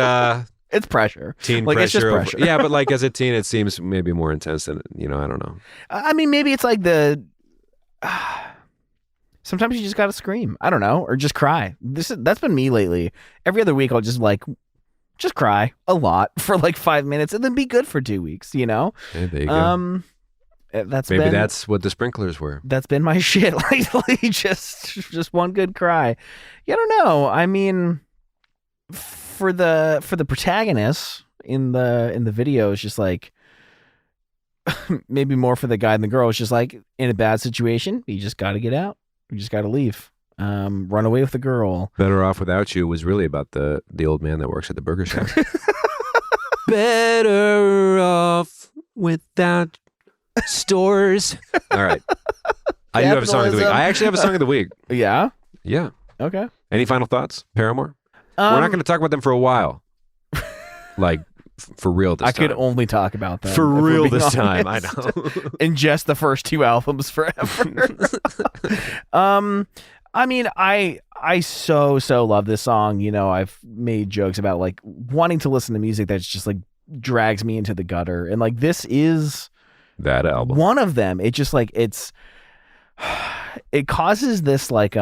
it's pressure. Teen like, pressure. It's just pressure. Yeah, but like as a teen, it seems maybe more intense than I don't know. I mean, maybe it's like sometimes you just gotta scream. I don't know, or just cry. That's been me lately. Every other week, I'll just cry a lot for like 5 minutes and then be good for 2 weeks. Hey, there you go. That's what the sprinklers were. That's been my shit lately. just one good cry. Yeah, I don't know. I mean, for the protagonist in the video, it's just like maybe more for the guy than the girl. It's just like in a bad situation, you just got to get out. You just got to leave. Run away with the girl. Better Off Without You was really about the old man that works at the burger shop. Better off without stores. All right. I do have a song of the week. I actually have a song of the week. Yeah? Yeah. Okay. Any final thoughts, Paramore? We're not going to talk about them for a while. Like, for real this time. I could only talk about them. For real this time, I know. And just the first 2 albums forever. I mean, I so love this song. I've made jokes about like wanting to listen to music that's just like drags me into the gutter. And like this is that album. One of them. It just like it causes this like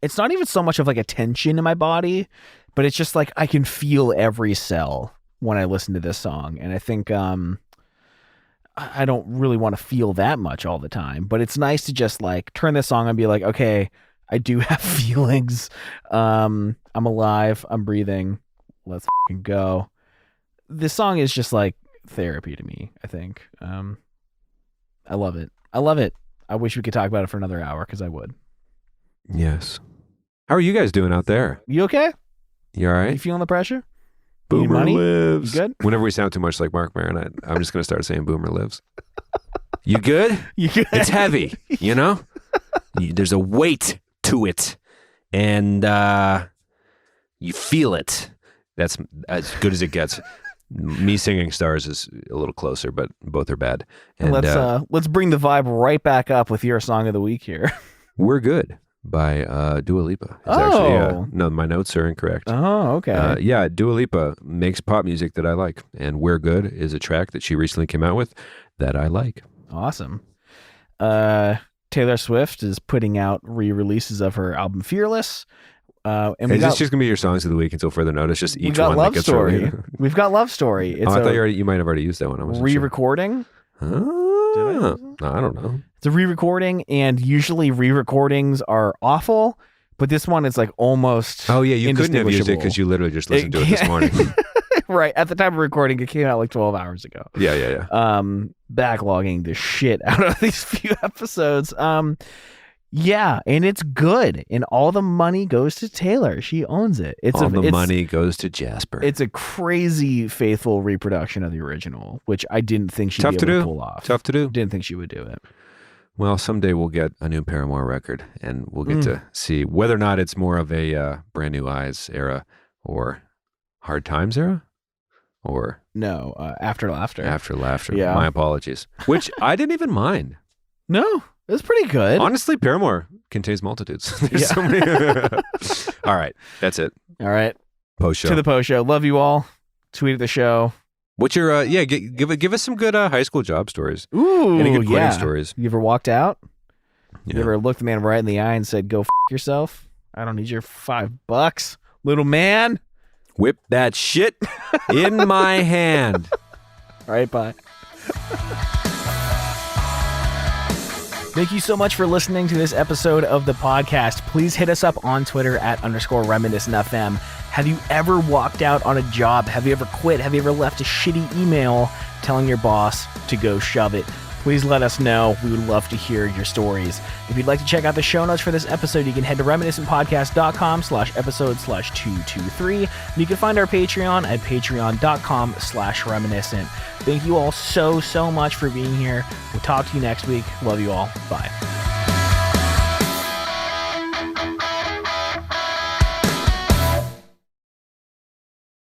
it's not even so much of like a tension in my body, but it's just like I can feel every cell when I listen to this song. And I think I don't really want to feel that much all the time, but it's nice to just like turn this song and be like, okay, I do have feelings. I'm alive. I'm breathing. Let's fucking go. This song is just like therapy to me, I think. I love it. I wish we could talk about it for another hour because I would. Yes. How are you guys doing out there? You okay? You all right? You feeling the pressure? Boomer money? lives. You good? Whenever we sound too much like Mark Maron, I'm just going to start saying Boomer lives. You good? You good? It's heavy, There's a weight to it, and you feel it. That's as good as it gets. Me singing Stars is a little closer, but both are bad. And let's bring the vibe right back up with your song of the week here. We're Good by Dua Lipa. It's actually, no, my notes are incorrect. Oh, okay. Yeah, Dua Lipa makes pop music that I like, and We're Good is a track that she recently came out with that I like. Awesome. Taylor Swift is putting out re-releases of her album Fearless. And is this just gonna be your songs of the week until further notice? Just each one Love that gets Story. We've got Love Story. It's I thought you might have already used that one. I wasn't re-recording. Sure. I don't know. It's a re-recording, and usually re-recordings are awful, but this one is like almost. Oh yeah, you couldn't have used it because you literally just listened to it this morning. Right at the time of recording, it came out like 12 hours ago. Yeah. Backlogging the shit out of these few episodes. Yeah, and it's good, and all the money goes to Taylor. She owns it. Money goes to Jasper. It's a crazy faithful reproduction of the original, which I didn't think she'd be able to pull off. Tough to do. Didn't think she would do it. Well, someday we'll get a new Paramore record, and we'll get to see whether or not it's more of a Brand New Eyes era or Hard Times era, or no, After Laughter. After Laughter. Yeah. My apologies. Which I didn't even mind. No. It was pretty good. Honestly, Paramore contains multitudes. There's so many. All right. That's it. All right. Post show. To the post show. Love you all. Tweet at the show. What's your, give us some good high school job stories. Ooh, any good quitting stories. You ever walked out? Yeah. You ever looked the man right in the eye and said, go f*** yourself? I don't need your $5, little man. Whip that shit in my hand. All right, bye. Thank you so much for listening to this episode of the podcast. Please hit us up on Twitter at _reminiscentfm. Have you ever walked out on a job? Have you ever quit? Have you ever left a shitty email telling your boss to go shove it? Please let us know. We would love to hear your stories. If you'd like to check out the show notes for this episode, you can head to reminiscentpodcast.com/episode/223. And you can find our Patreon at patreon.com/reminiscent. Thank you all so much for being here. We'll talk to you next week. Love you all. Bye.